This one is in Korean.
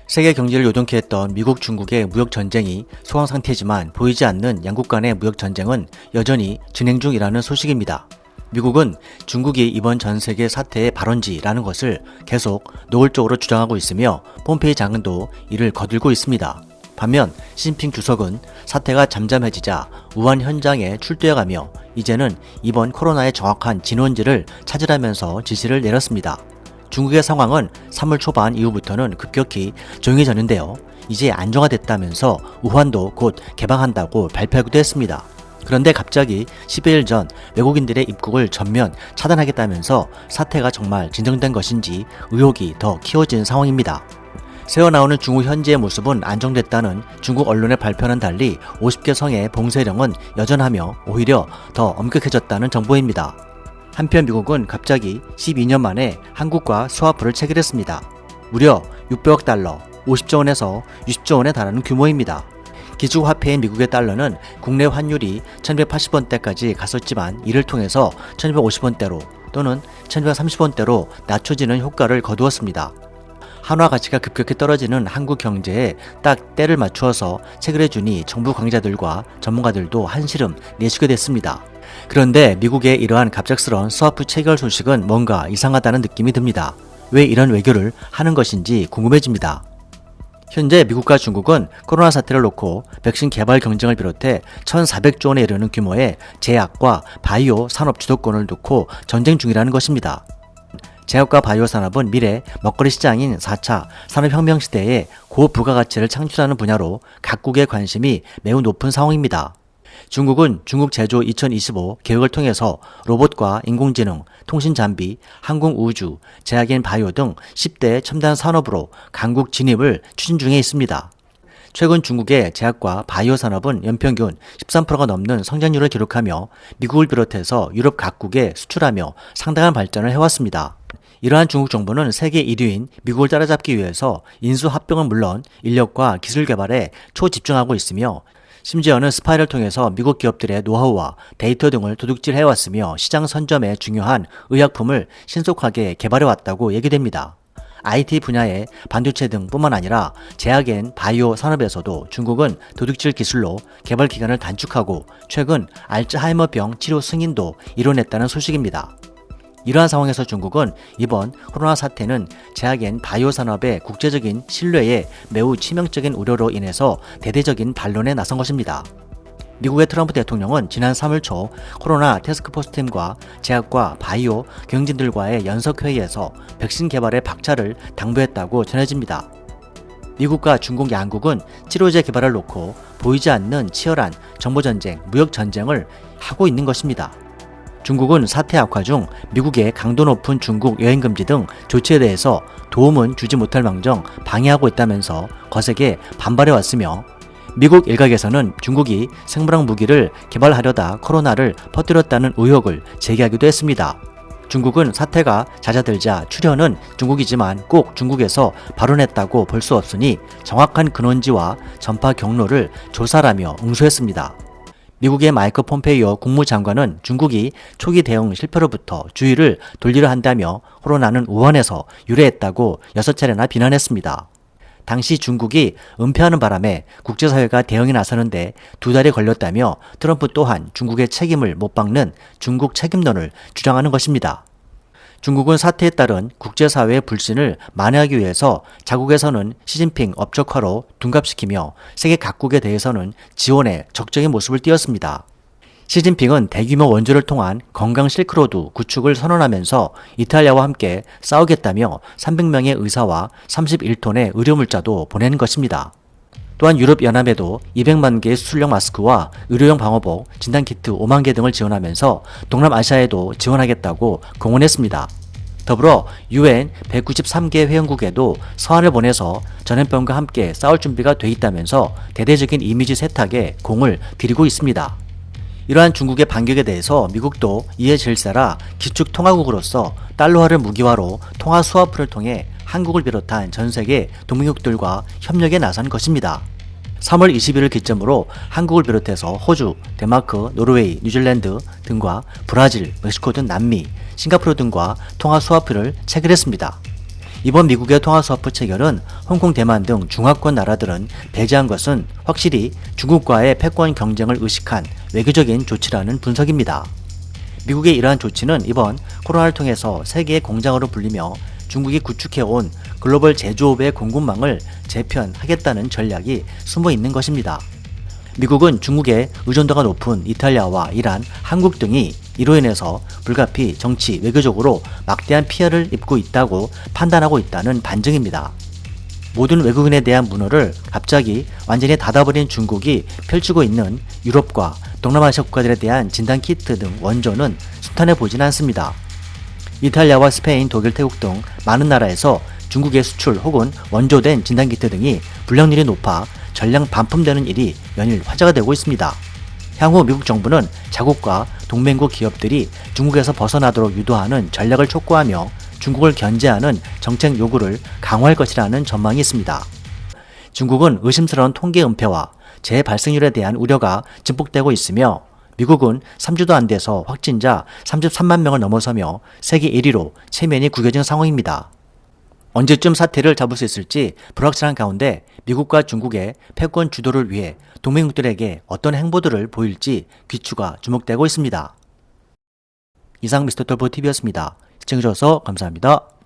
세계 경제를 요동케 했던 미국 중국의 무역 전쟁이 소강 상태지만 보이지 않는 양국 간의 무역 전쟁은 여전히 진행 중이라는 소식입니다. 미국은 중국이 이번 전 세계 사태의 발원지라는 것을 계속 노골적으로 주장하고 있으며 폼페이 장관도 이를 거들고 있습니다. 반면 시진핑 주석은 사태가 잠잠해지자 우한 현장에 출두해가며 이제는 이번 코로나의 정확한 진원지를 찾으라면서 지시를 내렸습니다. 중국의 상황은 3월 초반 이후부터는 급격히 조용해졌는데요. 이제 안정화됐다면서 우한도 곧 개방한다고 발표하기도 했습니다. 그런데 갑자기 10여일 전 외국인들의 입국을 전면 차단하겠다면서 사태가 정말 진정된 것인지 의혹이 더 키워진 상황입니다. 새어나오는 중국 현지의 모습은 안정됐다는 중국 언론의 발표와는 달리 50개 성의 봉쇄령은 여전하며 오히려 더 엄격해졌다는 정보입니다. 한편 미국은 갑자기 12년 만에 한국과 스와프를 체결했습니다. 무려 600억 달러, 50조 원에서 60조 원에 달하는 규모입니다. 기축화폐인 미국의 달러는 국내 환율이 1280원대까지 갔었지만 이를 통해서 1250원대로 또는 1230원대로 낮춰지는 효과를 거두었습니다. 한화 가치가 급격히 떨어지는 한국 경제에 딱 때를 맞추어서 체결해주니 정부 관계자들과 전문가들도 한시름 내쉬게 됐습니다. 그런데 미국의 이러한 갑작스러운 스와프 체결 소식은 뭔가 이상하다는 느낌이 듭니다. 왜 이런 외교를 하는 것인지 궁금해집니다. 현재 미국과 중국은 코로나 사태를 놓고 백신 개발 경쟁을 비롯해 1,400조 원에 이르는 규모의 제약과 바이오 산업 주도권을 놓고 전쟁 중이라는 것입니다. 제약과 바이오 산업은 미래 먹거리 시장인 4차 산업혁명 시대에 고부가가치를 창출하는 분야로 각국의 관심이 매우 높은 상황입니다. 중국은 중국 제조 2025 계획을 통해서 로봇과 인공지능, 통신장비, 항공우주, 제약인 바이오 등 10대 첨단 산업으로 강국 진입을 추진 중에 있습니다. 최근 중국의 제약과 바이오 산업은 연평균 13%가 넘는 성장률을 기록하며 미국을 비롯해서 유럽 각국에 수출하며 상당한 발전을 해왔습니다. 이러한 중국 정부는 세계 1위인 미국을 따라잡기 위해서 인수합병은 물론 인력과 기술 개발에 초집중하고 있으며 심지어는 스파이를 통해서 미국 기업들의 노하우와 데이터 등을 도둑질해왔으며 시장 선점에 중요한 의약품을 신속하게 개발해왔다고 얘기됩니다. IT 분야의 반도체 등뿐만 아니라 제약엔 바이오 산업에서도 중국은 도둑질 기술로 개발 기간을 단축하고 최근 알츠하이머병 치료 승인도 이뤄냈다는 소식입니다. 이러한 상황에서 중국은 이번 코로나 사태는 제약엔 바이오 산업의 국제적인 신뢰에 매우 치명적인 우려로 인해서 대대적인 반론에 나선 것입니다. 미국의 트럼프 대통령은 지난 3월 초 코로나 태스크포스 팀과 제약과 바이오 경영진들과의 연석회의에서 백신 개발에 박차를 당부했다고 전해집니다. 미국과 중국 양국은 치료제 개발을 놓고 보이지 않는 치열한 정보전쟁, 무역전쟁을 하고 있는 것입니다. 중국은 사태 악화 중 미국의 강도 높은 중국 여행금지 등 조치에 대해서 도움은 주지 못할 망정 방해하고 있다면서 거세게 반발해왔으며 미국 일각에서는 중국이 생물학 무기를 개발하려다 코로나를 퍼뜨렸다는 의혹을 제기하기도 했습니다. 중국은 사태가 잦아들자 출현은 중국이지만 꼭 중국에서 발원했다고 볼 수 없으니 정확한 근원지와 전파 경로를 조사하며 응수했습니다. 미국의 마이크 폼페이오 국무장관은 중국이 초기 대응 실패로부터 주의를 돌리려 한다며 코로나는 우한에서 유래했다고 6차례나 비난했습니다. 당시 중국이 은폐하는 바람에 국제사회가 대응에 나서는데 2달이 걸렸다며 트럼프 또한 중국의 책임을 못 박는 중국 책임론을 주장하는 것입니다. 중국은 사태에 따른 국제사회의 불신을 만회하기 위해서 자국에서는 시진핑 업적화로 둔갑시키며 세계 각국에 대해서는 지원에 적극적인 모습을 띄었습니다. 시진핑은 대규모 원조를 통한 건강 실크로드 구축을 선언하면서 이탈리아와 함께 싸우겠다며 300명의 의사와 31톤의 의료물자도 보낸 것입니다. 또한 유럽연합에도 200만 개의 수술용 마스크와 의료용 방호복, 진단키트 5만 개 등을 지원하면서 동남아시아에도 지원하겠다고 공언했습니다. 더불어 UN 193개 회원국에도 서한을 보내서 전염병과 함께 싸울 준비가 돼 있다면서 대대적인 이미지 세탁에 공을 들이고 있습니다. 이러한 중국의 반격에 대해서 미국도 이에 질세라 기축통화국으로서 달러화를 무기화로 통화 스와프를 통해 한국을 비롯한 전 세계 동맹국들과 협력에 나선 것입니다. 3월 20일을 기점으로 한국을 비롯해서 호주, 덴마크, 노르웨이, 뉴질랜드 등과 브라질, 멕시코 등 남미, 싱가포르 등과 통화 스와프를 체결했습니다. 이번 미국의 통화스와프 체결은 홍콩, 대만 등 중화권 나라들은 배제한 것은 확실히 중국과의 패권 경쟁을 의식한 외교적인 조치라는 분석입니다. 미국의 이러한 조치는 이번 코로나를 통해서 세계의 공장으로 불리며 중국이 구축해온 글로벌 제조업의 공급망을 재편하겠다는 전략이 숨어 있는 것입니다. 미국은 중국의 의존도가 높은 이탈리아와 이란, 한국 등이 이로 인해서 불가피 정치, 외교적으로 막대한 피해를 입고 있다고 판단하고 있다는 반증입니다. 모든 외국인에 대한 문호를 갑자기 완전히 닫아버린 중국이 펼치고 있는 유럽과 동남아시아 국가들에 대한 진단키트 등 원조는 순탄해 보진 않습니다. 이탈리아와 스페인, 독일, 태국 등 많은 나라에서 중국의 수출 혹은 원조된 진단키트 등이 불량률이 높아 전량 반품되는 일이 연일 화제가 되고 있습니다. 향후 미국 정부는 자국과 동맹국 기업들이 중국에서 벗어나도록 유도하는 전략을 촉구하며 중국을 견제하는 정책 요구를 강화할 것이라는 전망이 있습니다. 중국은 의심스러운 통계 은폐와 재발생률에 대한 우려가 증폭되고 있으며 미국은 3주도 안 돼서 확진자 33만 명을 넘어서며 세계 1위로 체면이 구겨진 상황입니다. 언제쯤 사태를 잡을 수 있을지 불확실한 가운데 미국과 중국의 패권 주도를 위해 동맹국들에게 어떤 행보들을 보일지 귀추가 주목되고 있습니다. 이상 미스터 톨보 TV였습니다. 시청해주셔서 감사합니다.